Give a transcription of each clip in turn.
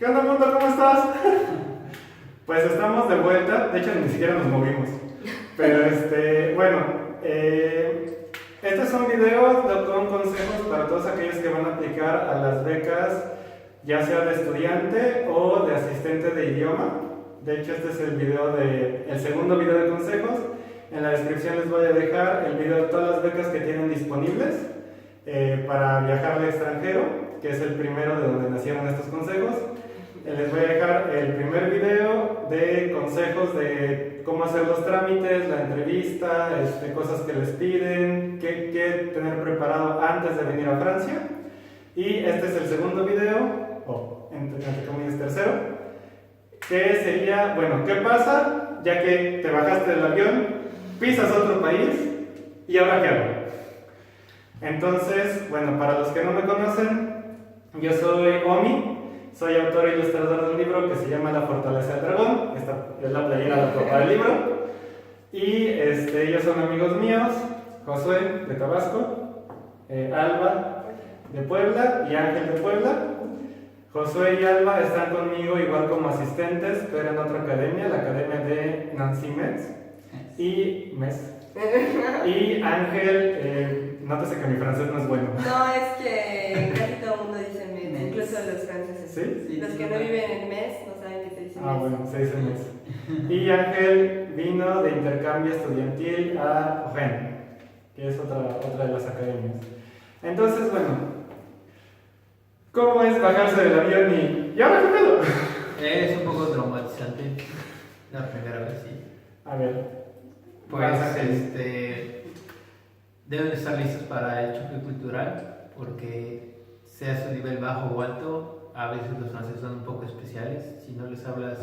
¿Qué onda, mundo? ¿Cómo estás? Pues estamos de vuelta, de hecho ni siquiera nos movimos. Pero este es un video con consejos para todos aquellos que van a aplicar a las becas, ya sea de estudiante o de asistente de idioma. De hecho, este es el segundo video de consejos. En la descripción les voy a dejar el video de todas las becas que tienen disponibles para viajar al extranjero, que es el primero de donde nacieron estos consejos. Les voy a dejar el primer video de consejos de cómo hacer los trámites, la entrevista, cosas que les piden, qué tener preparado antes de venir a Francia. Y este es el segundo video, o entre comillas tercero, que sería, bueno, ¿qué pasa ya que te bajaste del avión, pisas otro país y ahora qué hago? Entonces, bueno, para los que no me conocen, yo soy Omi. Soy autor e ilustrador de un libro que se llama La Fortaleza del Dragón. Esta es la playera de la portada del libro. Y ellos son amigos míos, Josué de Tabasco, Alba de Puebla y Ángel de Puebla. Josué y Alba están conmigo igual como asistentes, pero en otra academia, la academia de Nancy Metz. Y Ángel, nótese que mi francés no es bueno. No, es que casi todo el mundo dice Metz, incluso los franceses. ¿Sí? Los que no viven en Metz no saben que se dice Metz. Bueno, se dice Metz. Y Ángel vino de intercambio estudiantil a Rennes, que es otra de las academias. Entonces, bueno, ¿cómo es bajarse del avión y ahora qué pedo? Es un poco traumatizante la primera vez, sí. A ver. Pues deben estar listos para el choque cultural, porque sea su nivel bajo o alto, a veces los franceses son un poco especiales. Si no les hablas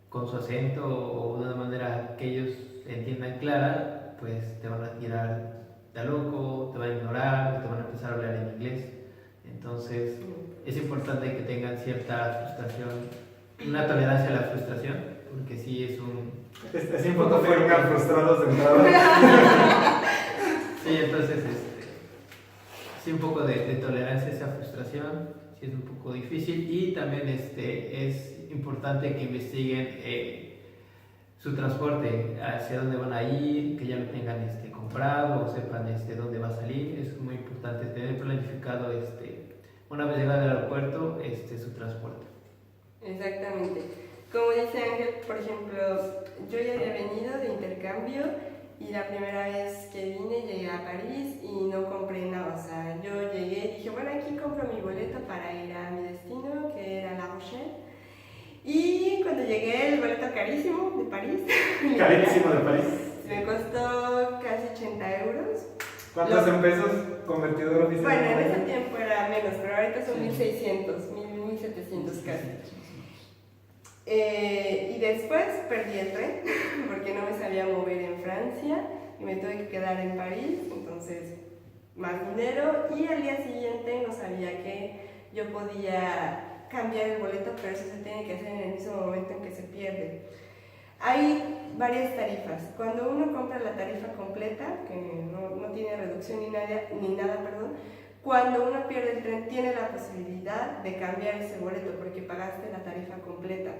con su acento o de una manera que ellos entiendan clara, pues te van a tirar de loco, te van a ignorar, te van a empezar a hablar en inglés. Entonces es importante que tengan cierta frustración, una tolerancia a la frustración, porque sí es un... Es importante que vengan frustrados de entrada. Sí, entonces sí, un poco de tolerancia a esa frustración, sí es un poco difícil. Y también es importante que investiguen su transporte, hacia dónde van a ir, que ya lo tengan comprado o sepan dónde va a salir. Es muy importante tener planificado una vez llegado al aeropuerto su transporte. Exactamente. Como dice Ángel, por ejemplo, yo ya había venido de intercambio y la primera vez que vine llegué a París y no compré nada. O sea, yo llegué y dije, bueno, aquí compro mi boleto para ir a mi destino, que era La Rochelle. Y cuando llegué, el boleto carísimo de París. Carísimo de París. Me costó casi 80 euros. ¿Cuántos en pesos convertidor oficial? Bueno, en ese tiempo era menos, pero ahorita son 1600, 1700 casi. Y después perdí el tren porque no me sabía mover en Francia y me tuve que quedar en París, entonces más dinero. Y al día siguiente no sabía que yo podía cambiar el boleto, pero eso se tiene que hacer en el mismo momento en que se pierde. Hay varias tarifas. Cuando uno compra la tarifa completa, que no tiene reducción ni nada, cuando uno pierde el tren tiene la posibilidad de cambiar ese boleto porque pagaste la tarifa completa,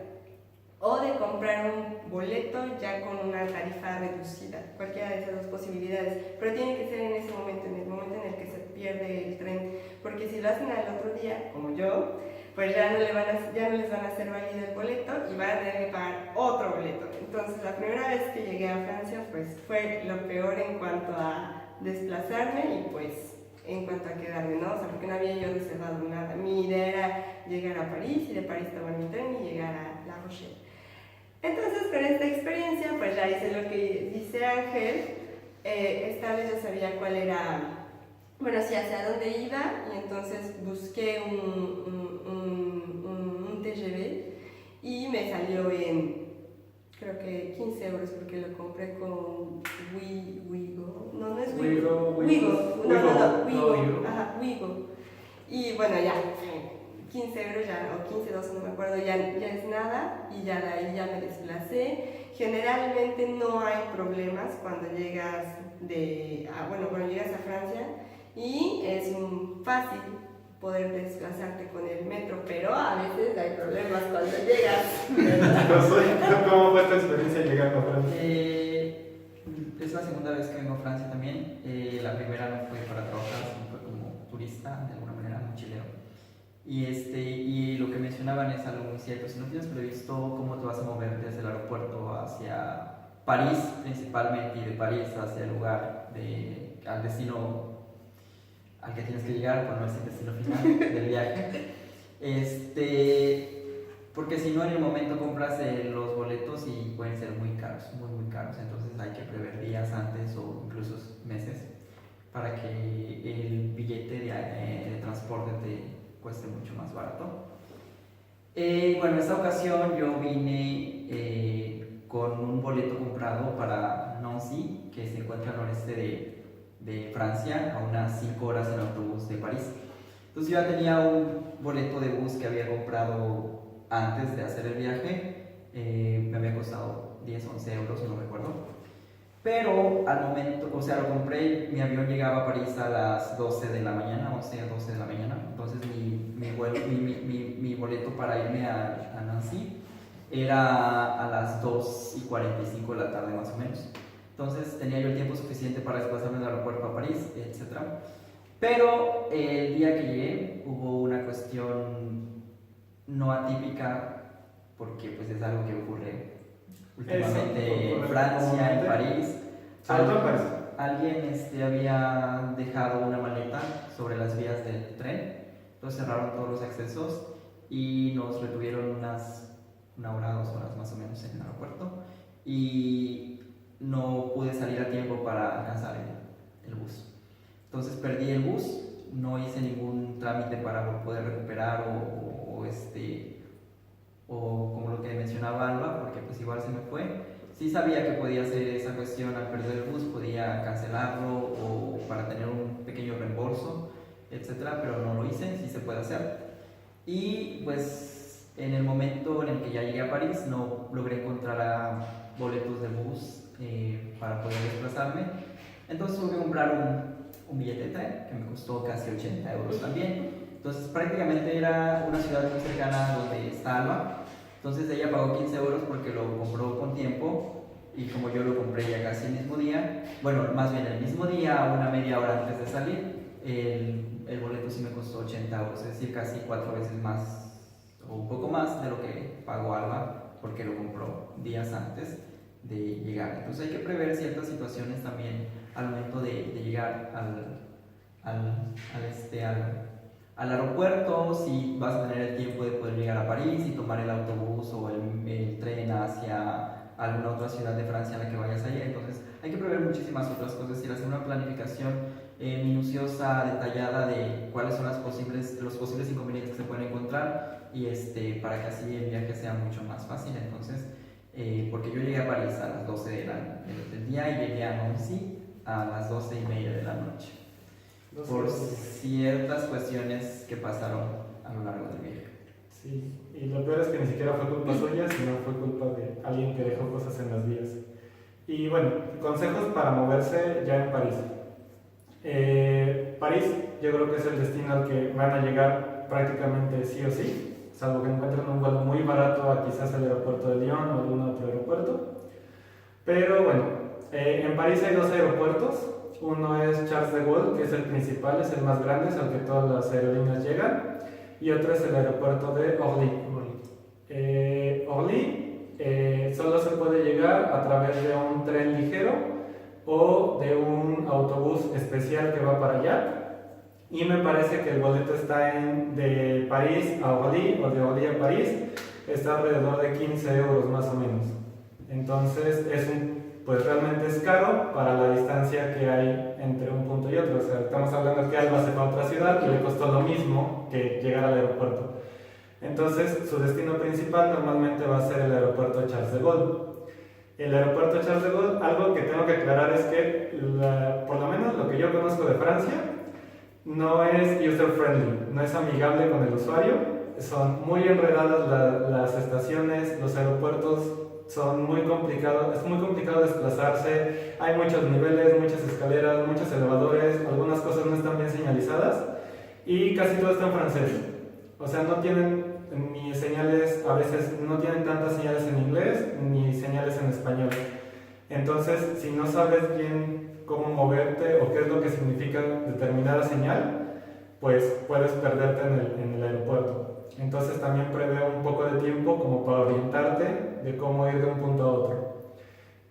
o de comprar un boleto ya con una tarifa reducida, cualquiera de esas dos posibilidades, pero tiene que ser en ese momento, en el momento en el que se pierde el tren, porque si lo hacen al otro día, como yo, pues ya no les van a hacer válido el boleto y van a tener que pagar otro boleto. Entonces la primera vez que llegué a Francia pues fue lo peor en cuanto a desplazarme y pues en cuanto a quedarme, ¿no? O sea, porque no había yo reservado nada. Mi idea era llegar a París y de París tomar mi tren y llegar a La Rochelle. Entonces, con esta experiencia, pues ya hice lo que dice Ángel. Esta vez ya sabía cuál era, bueno, sí, hacia dónde iba, y entonces busqué un TGV y me salió en, creo que 15 euros, porque lo compré con Wigo. No es Wigo. Wigo. Ajá, Wigo. Y bueno, ya, 15 euros ya, o 15, 12, no me acuerdo, ya es nada, y ya de ahí ya me desplacé. Generalmente no hay problemas cuando llegas cuando llegas a Francia, y es fácil poder desplazarte con el metro, pero a veces hay problemas cuando llegas. ¿Cómo fue tu experiencia llegando a Francia? Es la segunda vez que vengo a Francia también. La primera no fue para trabajar, sino fue como turista, de alguna manera mochilero. Y lo que mencionaban es algo muy cierto. Si no tienes previsto cómo te vas a mover desde el aeropuerto hacia París principalmente, y de París hacia el lugar, al destino al que tienes que llegar, pues no es el destino final del viaje, porque si no en el momento compras los boletos y pueden ser muy caros, muy caros, entonces hay que prever días antes o incluso meses para que el billete de transporte te cueste mucho más barato. Bueno, en esta ocasión yo vine con un boleto comprado para Nancy, que se encuentra al noreste de Francia, a unas 5 horas en autobús de París. Entonces yo ya tenía un boleto de bus que había comprado antes de hacer el viaje, me había costado 10, 11 euros, no recuerdo. Pero al momento, o sea, lo compré, mi avión llegaba a París a las 12 de la mañana, 11 o 12 de la mañana, entonces mi boleto para irme a Nancy era a las 2:45 de la tarde más o menos. Entonces tenía yo el tiempo suficiente para desplazarme del aeropuerto a París, etc. Pero el día que llegué hubo una cuestión no atípica, porque pues es algo que ocurre últimamente en Francia, en París. Alguien había dejado una maleta sobre las vías del tren, entonces cerraron todos los accesos y nos retuvieron una hora, 2 horas más o menos en el aeropuerto, y no pude salir a tiempo para alcanzar el bus. Entonces perdí el bus, no hice ningún trámite para poder recuperar o como lo que mencionaba Alba, porque pues igual se me fue. Sí sabía que podía hacer esa cuestión al perder el bus, podía cancelarlo o para tener un pequeño reembolso, etcétera, pero no lo hice, sí se puede hacer. Y pues en el momento en el que ya llegué a París no logré encontrar boletos de bus para poder desplazarme, entonces tuve que comprar un billete de tren que me costó casi 80 euros también. Entonces prácticamente era una ciudad muy cercana donde está Alba, entonces ella pagó 15 euros porque lo compró con tiempo, y como yo lo compré ya casi el mismo día, bueno, más bien el mismo día, una media hora antes de salir, el boleto sí me costó 80 euros, es decir, casi 4 veces más o un poco más de lo que pagó Alba porque lo compró días antes de llegar. Entonces hay que prever ciertas situaciones también al momento de llegar al aeropuerto, si vas a tener el tiempo de poder llegar a París y tomar el autobús o el tren hacia alguna otra ciudad de Francia a la que vayas a ir. Entonces hay que prever muchísimas otras cosas, es decir, hacer una planificación minuciosa, detallada de cuáles son los posibles inconvenientes que se pueden encontrar, y para que así el viaje sea mucho más fácil. Entonces, porque yo llegué a París a las 12 del día y llegué a Nancy a las 12:30 de la noche, por ciertas cuestiones que pasaron a lo largo del viaje. Sí, y lo peor es que ni siquiera fue culpa suya, sino fue culpa de alguien que dejó cosas en las vías. Y bueno, consejos para moverse ya en París. París yo creo que es el destino al que van a llegar prácticamente sí o sí, salvo que encuentren un vuelo muy barato a quizás el aeropuerto de Lyon o algún otro aeropuerto. Pero bueno, en París hay 2 aeropuertos. Uno es Charles de Gaulle, que es el principal, es el más grande, es al que todas las aerolíneas llegan, y otro es el aeropuerto de Orly. Orly solo se puede llegar a través de un tren ligero o de un autobús especial que va para allá, y me parece que el boleto está de París a Orly o de Orly a París, está alrededor de 15 euros más o menos. Entonces pues realmente es caro para la distancia que hay entre un punto y otro. O sea, estamos hablando que Alba se fue a otra ciudad y le costó lo mismo que llegar al aeropuerto. Entonces, su destino principal normalmente va a ser el aeropuerto Charles de Gaulle. El aeropuerto Charles de Gaulle, algo que tengo que aclarar es que, por lo menos lo que yo conozco de Francia, no es user friendly, no es amigable con el usuario. Son muy enredadas las estaciones, los aeropuertos son muy complicados, es muy complicado desplazarse, hay muchos niveles, muchas escaleras, muchos elevadores, algunas cosas no están bien señalizadas, y casi todo está en francés. O sea, no tienen ni señales, a veces no tienen tantas señales en inglés ni señales en español. Entonces, si no sabes bien cómo moverte o qué es lo que significa determinada señal, pues puedes perderte en el aeropuerto. Entonces también prevé un poco de tiempo como para orientarte de cómo ir de un punto a otro.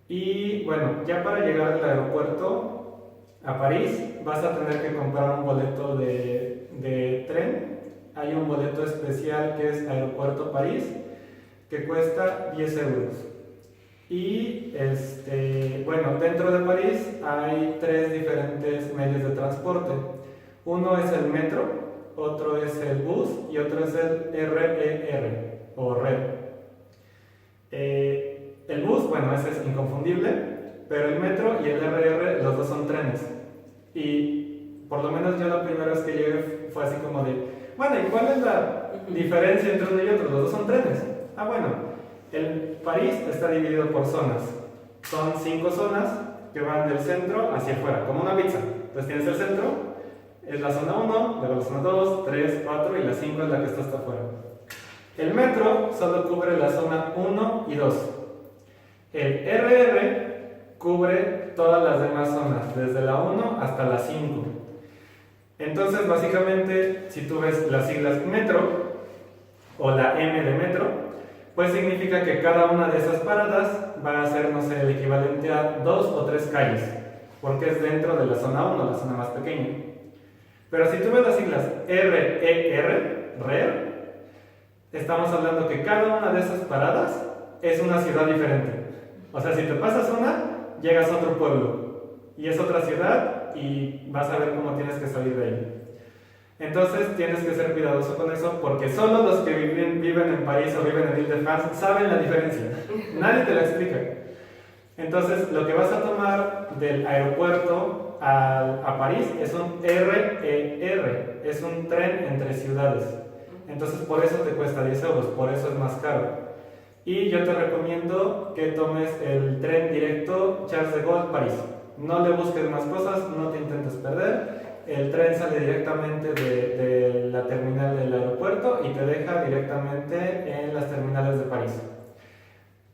Y bueno, ya para llegar al aeropuerto a París vas a tener que comprar un boleto de tren. Hay un boleto especial que es Aeropuerto París, que cuesta 10 euros. Y bueno, dentro de París hay 3 diferentes medios de transporte. Uno es el metro, otro es el bus y otro es el RER o RER. El bus, bueno, ese es inconfundible, pero el metro y el RER, los dos son trenes. Y por lo menos yo la primera vez que llegué fue así como de, bueno, ¿y cuál es la diferencia entre uno y otro? Los dos son trenes. Ah, bueno, el París está dividido por zonas. Son 5 zonas que van del centro hacia afuera, como una pizza. Entonces tienes el centro, es la zona 1, luego la zona 2, 3, 4 y la 5 es la que está hasta afuera. El metro solo cubre la zona 1 y 2. El RR cubre todas las demás zonas, desde la 1 hasta la 5. Entonces, básicamente, si tú ves las siglas metro o la M de metro, pues significa que cada una de esas paradas va a ser, no sé, el equivalente a 2 o 3 calles, porque es dentro de la zona 1, la zona más pequeña. Pero si tú ves las siglas RER, RER, estamos hablando que cada una de esas paradas es una ciudad diferente. O sea, si te pasas una, llegas a otro pueblo y es otra ciudad y vas a ver cómo tienes que salir de ahí. Entonces tienes que ser cuidadoso con eso porque solo los que viven en París o viven en Île-de-France saben la diferencia. Nadie te la explica. Entonces lo que vas a tomar del aeropuerto a París es un RER, es un tren entre ciudades. Entonces por eso te cuesta 10 euros, por eso es más caro. Y yo te recomiendo que tomes el tren directo Charles de Gaulle París. No le busques más cosas, no te intentes perder. El tren sale directamente de la terminal del aeropuerto y te deja directamente en las terminales de París.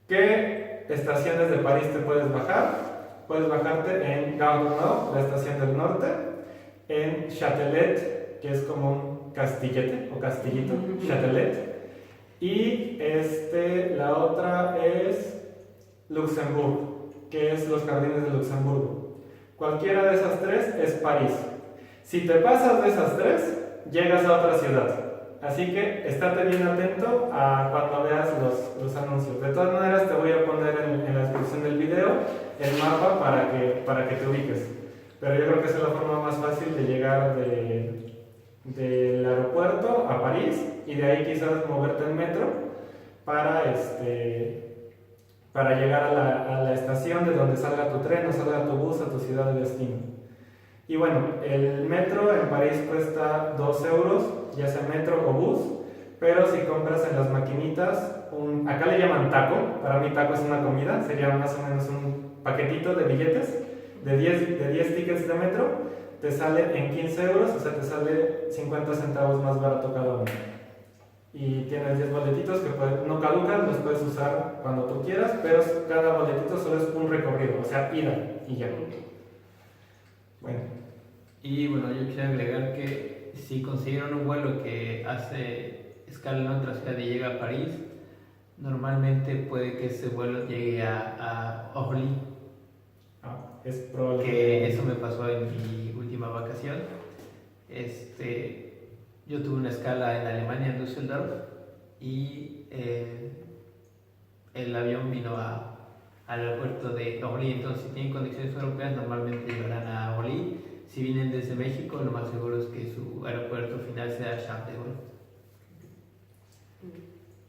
¿Qué estaciones de París te puedes bajar? Puedes bajarte en Gare du Nord, la estación del norte, en Châtelet, que es como un castillete o castillito, Châtelet. Y la otra es Luxemburgo, que es los jardines de Luxemburgo. Cualquiera de esas 3 es París. Si te pasas de esas 3, llegas a otra ciudad. Así que estate bien atento a cuando veas los anuncios. De todas maneras te voy a poner en la descripción del video el mapa para que te ubiques. Pero yo creo que esa es la forma más fácil de llegar del aeropuerto a París y de ahí quizás moverte en metro para llegar a la estación de donde salga tu tren o salga tu bus a tu ciudad de destino. Y bueno, el metro en París cuesta 2 euros, ya sea metro o bus, pero si compras en las maquinitas, acá le llaman taco, para mí taco es una comida, sería más o menos un paquetito de billetes de 10 tickets de metro, te sale en 15 euros, o sea, te sale 50 centavos más barato cada uno. Y tienes 10 boletitos que no caducan, los puedes usar cuando tú quieras, pero cada boletito solo es un recorrido, o sea, ida y ya. Bueno. Y bueno, yo quisiera agregar que si consiguieron un vuelo que hace escala en otra ciudad y llega a París, normalmente puede que ese vuelo llegue a Orly. Es probable. Que eso me pasó en mi última vacación. Yo tuve una escala en Alemania, en Düsseldorf, y el avión vino al aeropuerto de Orly. Entonces, si tienen conexiones europeas, normalmente llegarán a Orly. Si vienen desde México, lo más seguro es que su aeropuerto final sea Charles de Gaulle.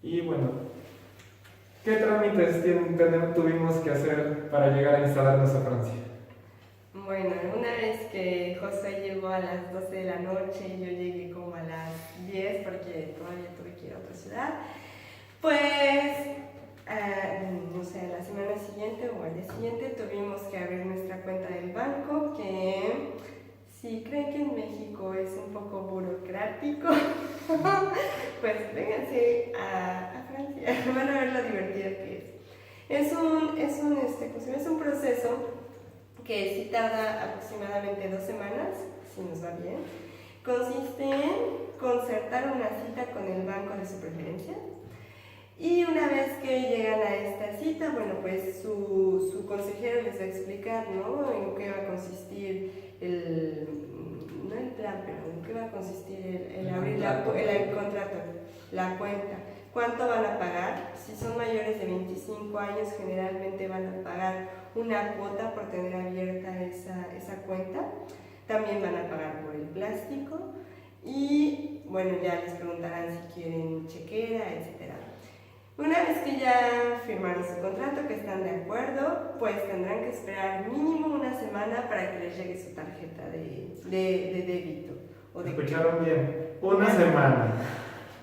Y bueno, ¿qué trámites tuvimos que hacer para llegar a instalarnos a Francia? Bueno, una vez que José llegó a las 12 de la noche y yo llegué como a las 10 porque todavía tuve que ir a otra ciudad, pues, no sé, la semana siguiente o al día siguiente tuvimos que abrir nuestra cuenta del banco, que Si creen que en México es un poco burocrático, pues vénganse a Francia, van a ver lo divertido que es. Es un proceso que sí tarda aproximadamente 2 semanas, si nos va bien. Consiste en concertar una cita con el banco de su preferencia. Y una vez que llegan a esta cita, bueno, pues su consejero les va a explicar, ¿no? En qué va a consistir no el plan, pero en qué va a consistir el abrir el contrato, la cuenta. ¿Cuánto van a pagar? Si son mayores de 25 años, generalmente van a pagar una cuota por tener abierta esa cuenta. También van a pagar por el plástico y, bueno, ya les preguntarán si quieren chequera, etc. Una vez que ya firmaron su contrato, que están de acuerdo, pues tendrán que esperar mínimo una semana para que les llegue su tarjeta de débito. Escucharon bien, una semana.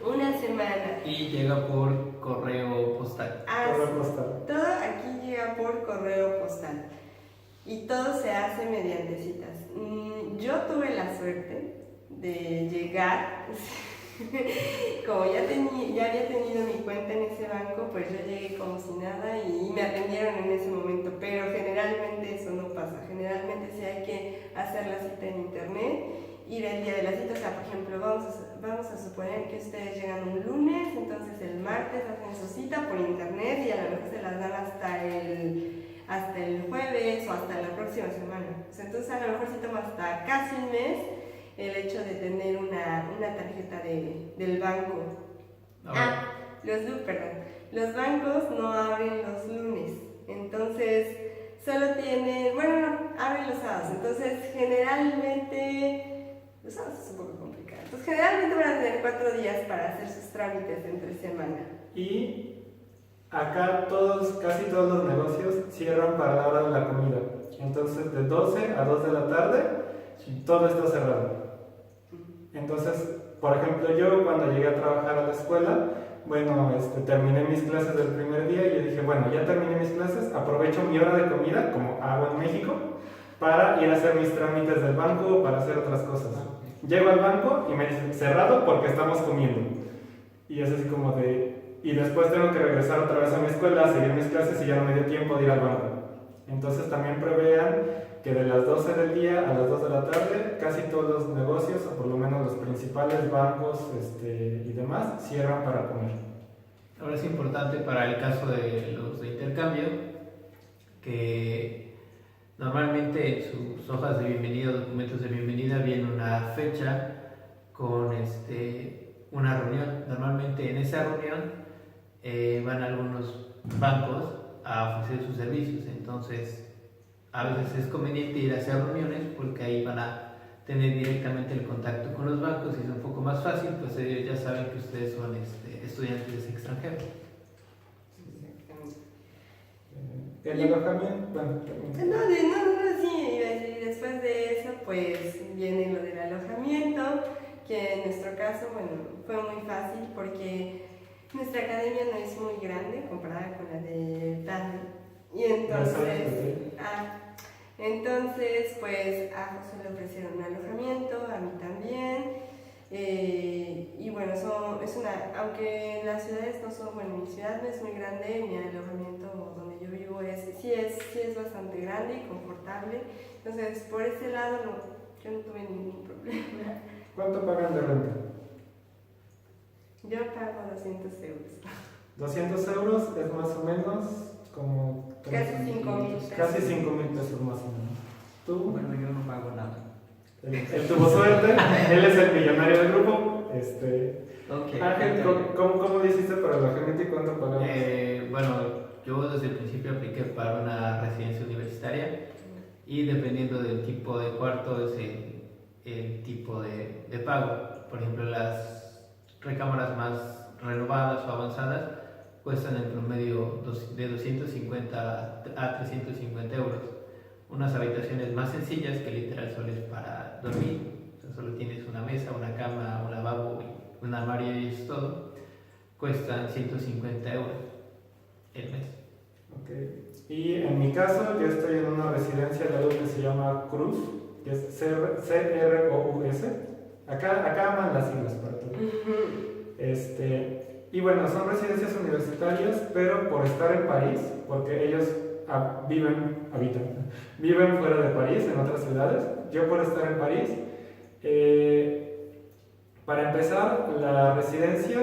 Una semana. Y llega por correo postal. Correo postal. Todo aquí llega por correo postal. Y todo se hace mediante citas. Yo tuve la suerte de llegar, como ya había tenido mi cuenta en ese banco, pues yo llegué como si nada y me atendieron en ese momento, pero generalmente eso no pasa. Generalmente sí hay que hacer la cita en internet, ir el día de la cita. O sea, por ejemplo, vamos a suponer que ustedes llegan un lunes, entonces el martes hacen su cita por internet y a lo mejor se las dan hasta el jueves o hasta la próxima semana. O sea, entonces a lo mejor sí toma hasta casi un mes el hecho de tener una tarjeta del banco. Los bancos no abren los lunes, entonces solo tienen, abren los sábados, entonces generalmente, los sábados es un poco complicado, entonces generalmente van a tener 4 días para hacer sus trámites entre semana. Y acá casi todos los negocios cierran para la hora de la comida. Entonces de 12 a 2 de la tarde todo está cerrado. Entonces, por ejemplo, yo cuando llegué a trabajar a la escuela, terminé mis clases del primer día y yo dije, bueno, ya terminé mis clases, aprovecho mi hora de comida, como hago en México, para ir a hacer mis trámites del banco, para hacer otras cosas. Llego al banco y me dicen, cerrado porque estamos comiendo. Y es así como y después tengo que regresar otra vez a mi escuela, a seguir mis clases y ya no me dio tiempo de ir al banco. Entonces también prevean que de las 12 del día a las 2 de la tarde, casi todos los negocios, o por lo menos los principales bancos y demás, cierran para comer. Ahora es importante para el caso de los de intercambio que normalmente en sus hojas de bienvenida o documentos de bienvenida viene una fecha con una reunión. Normalmente en esa reunión van algunos bancos a ofrecer sus servicios, entonces a veces es conveniente ir a hacer reuniones porque ahí van a tener directamente el contacto con los bancos y es un poco más fácil, pues ellos ya saben que ustedes son estudiantes extranjeros. El alojamiento, Sí, iba a decir, después de eso pues viene lo del alojamiento, que en nuestro caso, fue muy fácil porque nuestra academia no es muy grande comparada con la de Tande. Y entonces, pues a José le ofrecieron un alojamiento, a mí también. Y bueno, aunque las ciudades no son, mi ciudad no es muy grande, mi alojamiento donde yo vivo sí es bastante grande y confortable. Entonces, por ese lado, yo no tuve ningún problema. ¿Cuánto pagan de renta? Yo pago 200 euros. 200 euros es más o menos como... Casi 5,000 pesos. Casi 5,000 pesos más o menos. ¿Tú? Bueno, yo no pago nada. Él tuvo suerte, él es el millonario del grupo. Okay, Ángel, ¿cómo le hiciste para el alojamiento y cuánto pagabas? Yo desde el principio apliqué para una residencia universitaria y dependiendo del tipo de cuarto es el tipo de pago. Por ejemplo, las recámaras más renovadas o avanzadas cuestan en promedio de 250 a 350 euros. Unas habitaciones más sencillas que literal solo es para dormir, o sea, solo tienes una mesa, una cama, un lavabo y un armario y es todo, cuestan 150 euros el mes. Okay. Y en mi caso, yo estoy en una residencia de algo que se llama Cruz, que es CROUS. Acá aman las siglas para todo. Y bueno, son residencias universitarias, pero por estar en París, porque ellos viven fuera de París, en otras ciudades. Yo por estar en París, para empezar, la residencia,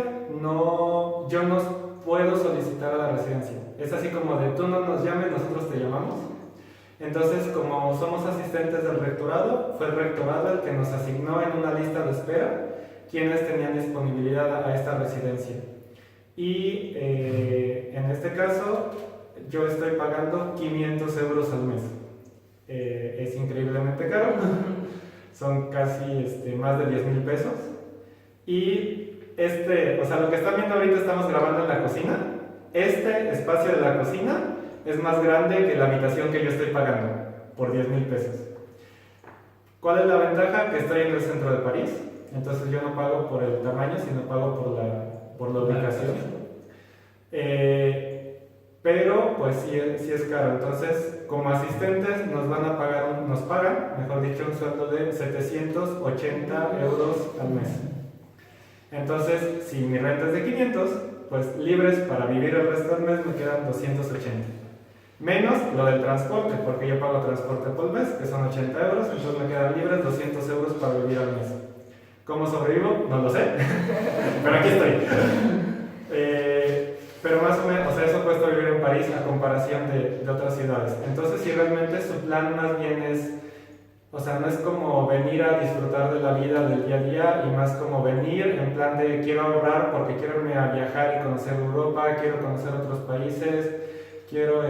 yo no puedo solicitar a la residencia. Es así como de tú no nos llames, nosotros te llamamos. Entonces, como somos asistentes del rectorado, fue el rectorado el que nos asignó en una lista de espera quienes tenían disponibilidad a esta residencia. Y en este caso, yo estoy pagando 500 euros al mes. Es increíblemente caro, son casi más de 10,000 pesos. Y o sea, lo que están viendo ahorita, estamos grabando en la cocina. Este espacio de la cocina es más grande que la habitación que yo estoy pagando por 10,000 pesos. ¿Cuál es la ventaja? Que estoy en el centro de París, entonces yo no pago por el tamaño, sino pago por la ubicación. Pero pues sí es caro. Entonces, como asistentes nos pagan, mejor dicho, un sueldo de 780 euros al mes. Entonces, si mi renta es de 500, pues libres para vivir el resto del mes me quedan 280. Menos lo del transporte, porque yo pago transporte por mes, que son 80 euros, entonces me quedan libres 200 euros para vivir al mes. ¿Cómo sobrevivo? No lo sé, pero aquí estoy. Pero más o menos, o sea, eso cuesta vivir en París a comparación de otras ciudades. Entonces, si realmente su plan más bien es, o sea, no es como venir a disfrutar de la vida del día a día, y más como venir en plan de quiero ahorrar porque quiero irme a viajar y conocer Europa, quiero conocer otros países, quiero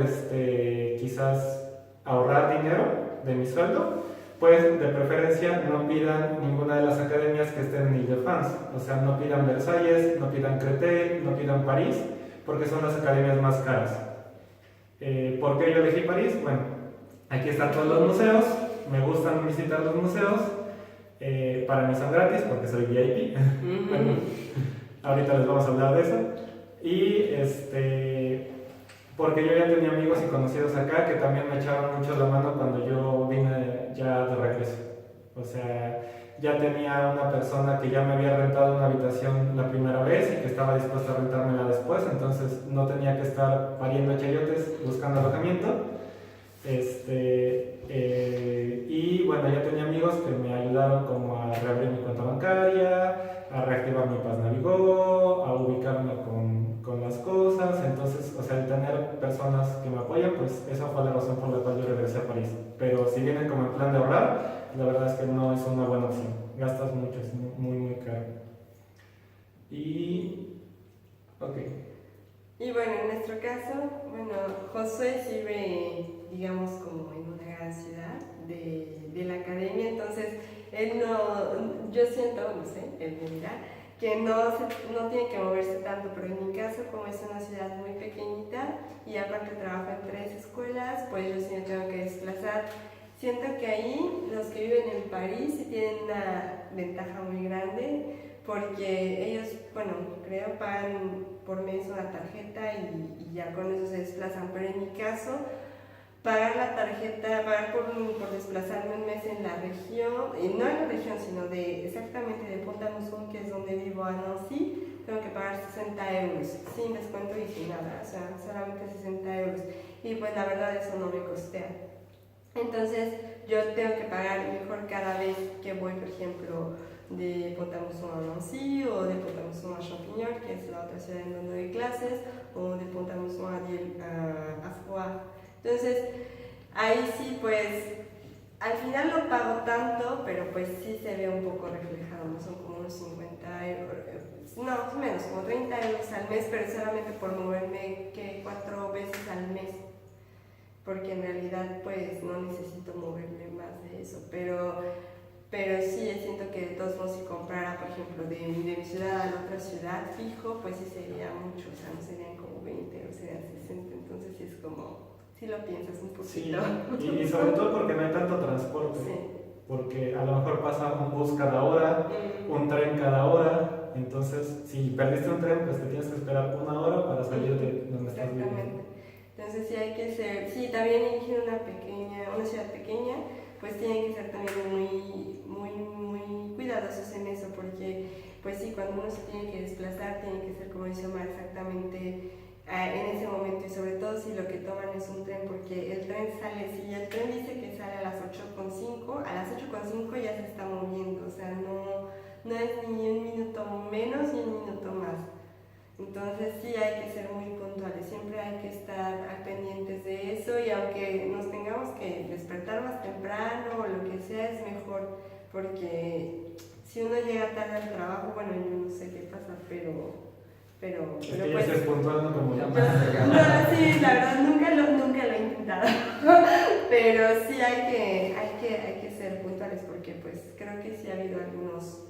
quizás ahorrar dinero de mi sueldo, pues de preferencia no pidan ninguna de las academias que estén en Ile-de-France. O sea, no pidan Versalles, no pidan Créteil, no pidan París, porque son las academias más caras. ¿Por qué yo elegí París? Bueno, aquí están todos los museos, me gustan visitar los museos, para mí son gratis porque soy VIP. Bueno, ahorita les vamos a hablar de eso. Y porque yo ya tenía amigos y conocidos acá que también me echaban mucho la mano cuando yo vine ya de regreso. O sea, ya tenía una persona que ya me había rentado una habitación la primera vez y que estaba dispuesta a rentármela después, entonces no tenía que estar pariendo chayotes buscando alojamiento. Y bueno, ya tenía amigos que me ayudaron como a reabrir mi cuenta bancaria, a reactivar mi Paz Navigo, a ubicarme con las cosas. Entonces, o sea, el tener personas que me apoyan, pues esa fue la razón por la cual yo regresé a París. Pero si vienen como en plan de ahorrar, la verdad es que no es una buena opción. Gastas mucho, es muy, muy caro. Ok. Y bueno, en nuestro caso, Josué sirve, digamos, como en una gran ciudad de la academia, entonces él yo siento, no sé, él me dirá, que no tiene que moverse tanto, pero en mi caso, como es una ciudad muy pequeñita y aparte trabajo en 3 escuelas, pues yo sí me tengo que desplazar. Siento que ahí los que viven en París sí tienen una ventaja muy grande, porque ellos, creo, pagan por mes una tarjeta y ya con eso se desplazan. Pero en mi caso, pagar la tarjeta, pagar por desplazarme un mes en la región, y no en la región, sino exactamente de Pont-à-Mousson, que es donde vivo, a Nancy, tengo que pagar 60 euros, sin descuento y sin nada, o sea, solamente 60 euros. Y pues la verdad eso no me costea. Entonces yo tengo que pagar mejor cada vez que voy, por ejemplo, de Pont-à-Mousson a Nancy, o de Pont-à-Mousson a Champignon, que es la otra ciudad en donde doy clases, o de Pont-à-Mousson a Foix. Entonces, ahí sí, pues, al final no pago tanto, pero pues sí se ve un poco reflejado, ¿no? Son como unos 50 euros, no, menos, como 30 euros al mes, pero solamente por moverme 4 veces al mes, porque en realidad pues no necesito moverme más de eso, pero sí, siento que de todos modos si comprara, por ejemplo, de mi ciudad a la otra ciudad fijo, pues sí sería mucho, o sea, no serían como 20 o serían 60, entonces sí es como, si lo piensas un poquito. Sí, y sobre todo porque no hay tanto transporte, sí. Porque a lo mejor pasa un bus cada hora, un tren cada hora, entonces si perdiste un tren, pues te tienes que esperar 1 hora para salir de donde estás viviendo. Entonces sí hay que ser, sí, también elegir una ciudad pequeña, pues tienen que ser también muy cuidadosos en eso, porque pues sí, cuando uno se tiene que desplazar, tiene que ser, como dice Omar, exactamente en ese momento, y sobre todo si lo que toman es un tren, porque el tren sale, si el tren dice que sale a las 8:05, a las 8:05 ya se está moviendo, o sea, no es ni un minuto menos ni un minuto más. Entonces sí hay que ser muy puntuales, siempre hay que estar pendientes de eso, y aunque nos tengamos que despertar más temprano o lo que sea, es mejor, porque si uno llega tarde al trabajo, bueno, yo no sé qué pasa, pero Es que pues, ya es puntual, ¿no? Como Ya yo. no, sí, la verdad nunca lo he intentado, pero sí hay que ser puntuales, porque pues creo que sí ha habido algunos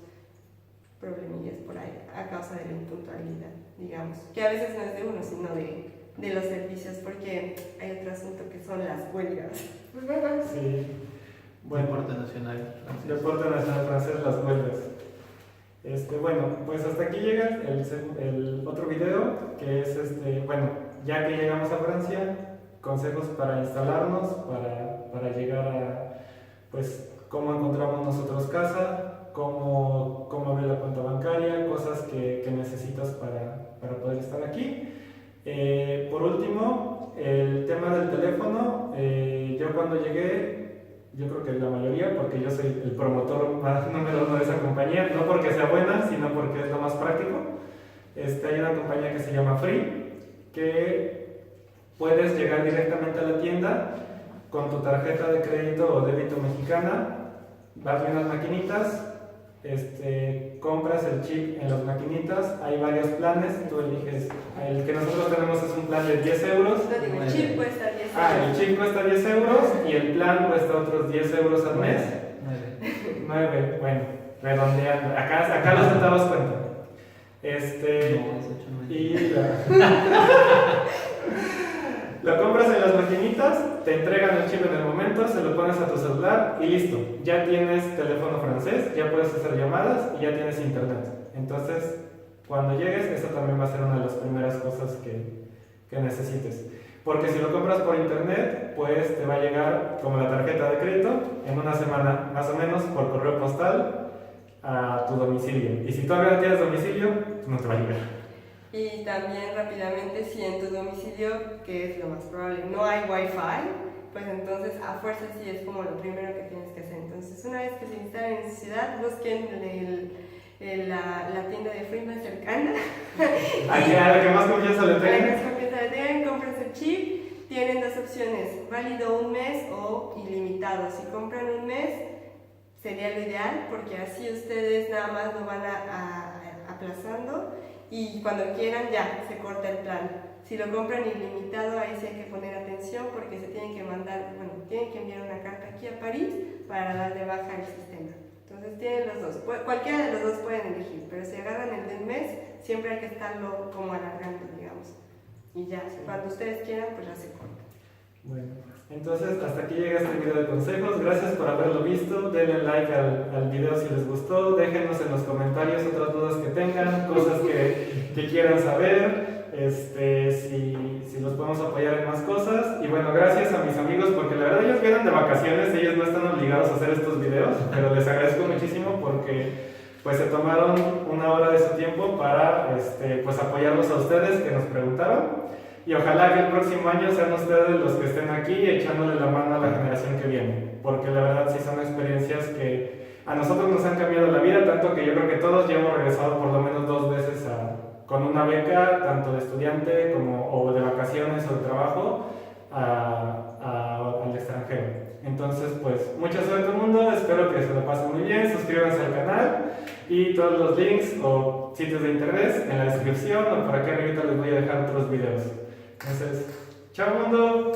problemillas por ahí a causa de la impuntualidad, digamos, que a veces no es de uno, sino de los servicios, porque hay otro asunto que son las huelgas. Sí. Bueno, Deporte nacional francés. deporte nacional francés, las huelgas. Bueno, pues hasta aquí llega el otro video, que es bueno, ya que llegamos a Francia, consejos para instalarnos, para llegar a, pues, cómo encontramos nosotros casa, cómo abrir la cuenta bancaria, cosas que necesitas para poder estar aquí. Por último, el tema del teléfono. Yo cuando llegué, yo creo que la mayoría, porque yo soy el promotor número 1 de esa compañía, no porque sea buena, sino porque es lo más práctico. Hay una compañía que se llama Free, que puedes llegar directamente a la tienda con tu tarjeta de crédito o débito mexicana, vas a unas maquinitas, compras el chip en las maquinitas, hay varios planes, tú eliges, el que nosotros tenemos es un plan de 10 euros. No digo, el chip cuesta 10 euros. El chip cuesta 10 euros y el plan cuesta otros 10 euros al mes. 9, bueno, redondeando, acá los centavos cuentan. No, es 8.90. Y lo compras en las maquinitas, te entregan el chip en el momento, se lo pones a tu celular y listo. Ya tienes teléfono francés, ya puedes hacer llamadas y ya tienes internet. Entonces, cuando llegues, esa también va a ser una de las primeras cosas que necesites. Porque si lo compras por internet, pues te va a llegar como la tarjeta de crédito en una semana, más o menos, por correo postal a tu domicilio. Y si todavía no tienes domicilio, no te va a llegar. Y también rápidamente, si en tu domicilio, que es lo más probable, no hay wifi, pues entonces a fuerza sí es como lo primero que tienes que hacer. Entonces una vez que se instalen en su ciudad, busquen la tienda de Free más cercana. A la que más confianza le Para que tengan. más confianza le tengan, compras el chip, tienen dos opciones, válido un mes o ilimitado. Si compran un mes, sería lo ideal, porque así ustedes nada más lo van aplazando y cuando quieran ya se corta el plan. Si lo compran ilimitado, ahí sí hay que poner atención, porque se tienen que tienen que enviar una carta aquí a París para dar de baja el sistema. Entonces tienen los dos, cualquiera de los dos pueden elegir, pero si agarran el del mes, siempre hay que estarlo como alargando, digamos. Y ya, cuando ustedes quieran, pues ya se corta. Bueno, entonces hasta aquí llega este video de consejos. Gracias por haberlo visto. Denle like al video si les gustó. Déjenos en los comentarios otras dudas que tengan, cosas que quieran saber, si los podemos apoyar en más cosas. Y bueno, gracias a mis amigos, porque la verdad ellos vienen de vacaciones, ellos no están obligados a hacer estos videos, pero les agradezco muchísimo porque pues se tomaron una hora de su tiempo para pues apoyarlos a ustedes que nos preguntaron. Y ojalá que el próximo año sean ustedes los que estén aquí echándole la mano a la generación que viene, porque la verdad sí son experiencias que a nosotros nos han cambiado la vida, tanto que yo creo que todos ya hemos regresado por lo menos 2 veces con una beca, tanto de estudiante o de vacaciones o de trabajo, al extranjero. Entonces, pues, mucha suerte al mundo, espero que se lo pasen muy bien, suscríbanse al canal y todos los links o sitios de interés en la descripción o por aquí arriba les voy a dejar otros videos. Entonces, ¡chao mundo!